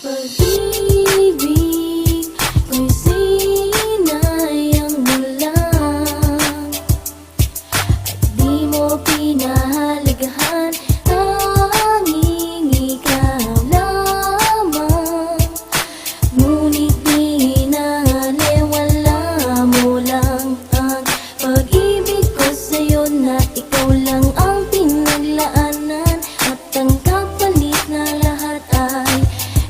Pag-ibig ko'y sinayang mo lang at di mo pinahalagahan. Tanging ikaw lamang, ngunit binaliwala mo lang ang pag-ibig ko sa'yo, na ikaw lang ang pinaglaanan at ang kapalit na lahat ay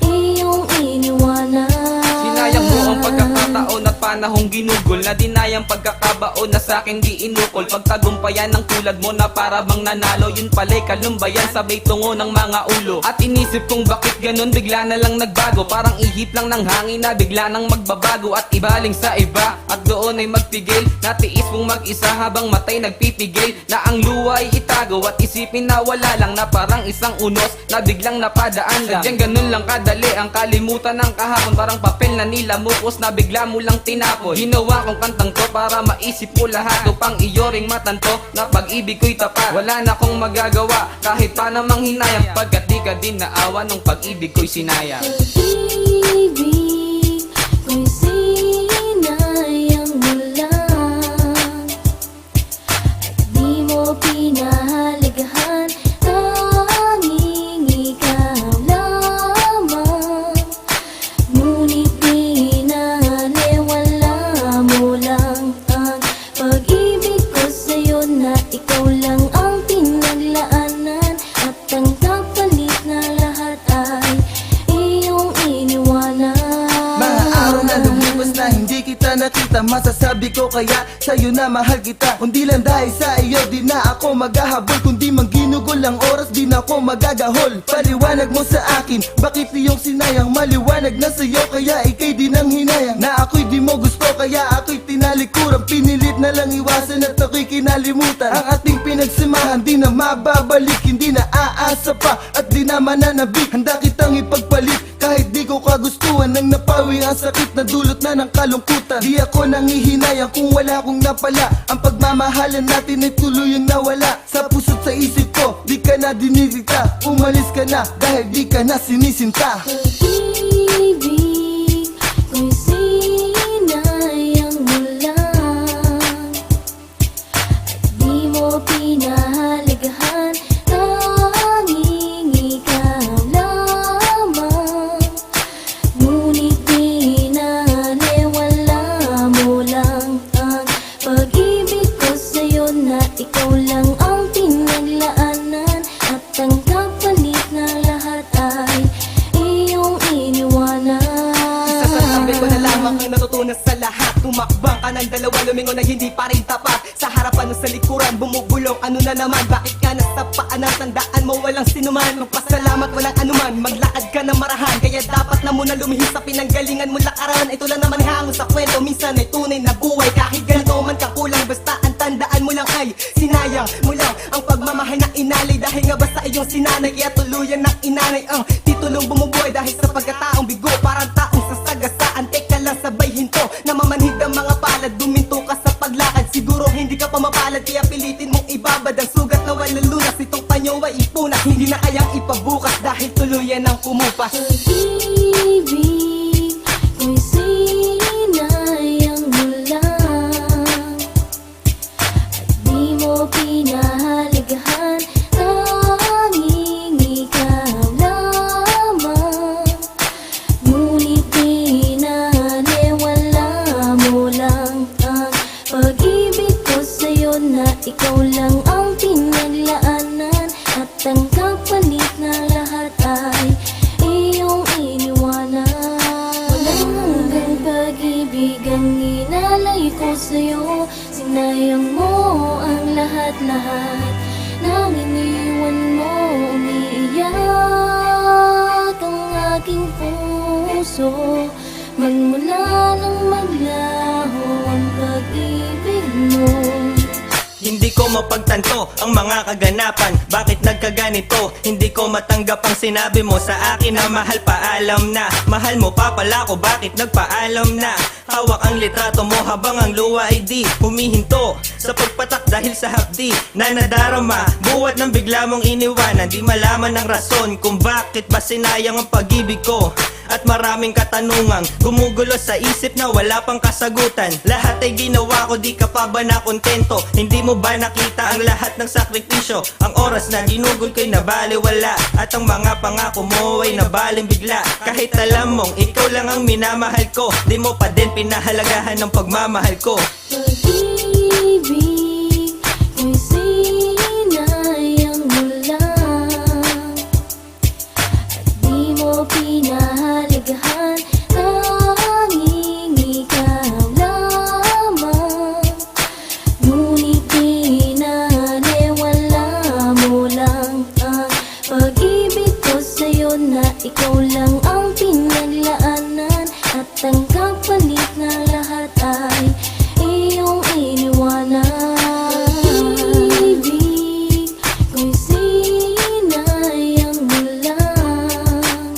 iyong iniwanan. Sinayang mo ang pagkakataon at panahong ginugol, na dinayang pagkakabaon na sa'kin di inukol. Pagtagumpayan ng tulad mo na para bang nanalo, yun pala'y kalumbayan sabay tungo ng mga ulo. At inisip kong bakit ganun, bigla na lang nagbago. Parang ihip lang ng hangin na bigla nang magbabago at ibaling sa iba. At doon ay magpigil, natiis mong mag-isa habang matay nagpipigil. Na ang luha ay itago at isipin na wala lang, na parang isang unos na biglang napadaan lang. Sadyang ganun lang kadali ang kalimutan ng kahapon, parang papel na nilamukos na bigla mo lang tinapon. Ginawa kong kantang to para maisip mo lahat, upang iyo ring matanto na pag-ibig ko'y tapat. Wala na akong magagawa kahit pa namang hinayang, pagkat di ka din naawa nung pag-ibig ko'y sinayang. Pag-ibig ko'y sinayang mo lang at di mo pinahalagahan. Tanging ikaw lamang, ngunit binaliwala mo lang ang pag-ibig ko sa'yo, na ikaw lang ang pinaglaanan at ang kapalit na lahat ay iyong iniwanan. Mga araw na lumipas na hindi kita nakita, masasabi ko kaya sa'yo na mahal kita. Kundi lang dahil sa iyo di na ako maghahabol, kundi mang ginugol ang oras di na ako magagahol. Paliwanag mo sa akin, bakit iyong sinayang? Maliwanag na sa'yo kaya ikay di nang hinayang. Na ako'y di mo gusto kaya ako'y tinalikuran, pinilit na lang iwasan at ako'y kinalimutan. Ang ating pinagsamahan di na mababalik, hindi na aasa pa at di na mananabik. Handa kitang ipagpalit kahit di ko kagustuhan, nang napawi ang sakit na dulot na ng kalungkutan. Di ako nangihinayang kung wala kong napala, ang pagmamahalan natin ay tuluyang nawala. Sa puso't sa isip ko, di ka na dinirita, umalis ka na dahil di ka na sinisinta. Pag-ibig ko'y sinayang mo lang at di mo pinahalagahan. Tanging ikaw lamang, ngunit binaliwala mo lang ang pag-ibig ko sa'yo, na ikaw lang ang pinaglaanan at ang kapalit na lahat ay iyong iniwanan. Sasabi ko na lamang ang natutunan sa lahat. Tumakbang ka ng dalawa, lumingon na hindi pa rin tapat. Sa harapan o sa likuran, bumubulong ano na naman. Bakit ka nasa paanan, tandaan mo walang sinuman. Magpasalamat walang anuman, maglakad ka na marahan. Kaya dapat na muna lumihis sa pinanggalingan mo lakaran. Ito lang naman hango sa kwento, minsan ay tunay na buhay. Kahit ganito man kakulang, basta ang tandaan mo lang ay sinayang mo lang ang pagmamahal na inalay. Dahil nga ba sa iyong sinanay, kaya tuluyan ng inanay ang titulong bumubuhay. Dahil sa pagkataong bigo, parang taong sasagasaan. Teka lang sabay hinto, namamanhid ang mga palad. Duminto ka sa paglakad, siguro hindi ka pa mapalad. Kaya pilitin mong ibabad ang sugat na walang lunas. Itong panyo ay ipunas, hindi na kayang ipabukas dahil tuluyan ang kumupas. Pag-ibig ko'y sinayang mo lang at di mo pinahalagahan. Tanging ikaw lamang, ngunit binaliwala mo lang ang pag-ibig ko sa'yo, na ikaw lang ang pinaglaanan at ang kapalit na lahat ay iyong iniwanan. Walang hanggang pag-ibig ang inalay ko sa'yo, sinayang mo ang lahat-lahat. Nang iniwan mo, umiiyak ang aking puso. Magmula nang maglaho ang pag-ibig mo. Hindi ko mapagtanto ang mga kaganapan. Bakit nagkaganito? Hindi ko matanggap ang sinabi mo sa akin na mahal paalam na. Mahal mo pa pala ko, bakit nagpaalam na? Hawak ang litrato mo habang ang luha ay di humihinto. sa pagpatak dahil sa hapdi na nadarama. Buwat ng bigla mong iniwanan, di malaman ng rason kung bakit ba sinayang ang pag-ibig ko. At maraming katanungang gumugulo sa isip na wala pang kasagutan. Lahat ay ginawa ko, di ka pa ba nakontento? Hindi mo ba nakita ang lahat ng sakripisyo? Ang oras na ginugol ko'y nabaliwala, at ang mga pangako mo ay nabaling bigla. Kahit alam mong ikaw lang ang minamahal ko, di mo pa din pinahalagahan ng pagmamahal ko. Pag-ibig ko'y sinayang mo lang, at di mo pinahalagahan. Tanging ikaw lamang, ngunit pinaniwala mo lang ang pag-ibig ko sa'yo, na ikaw lang ang pinaglaanan, at ang kapalit na lahat ay iyong iniwanan. Pag-ibig ko'y sinayang mo lang,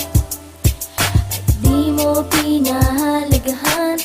at di mo pinahalagahan.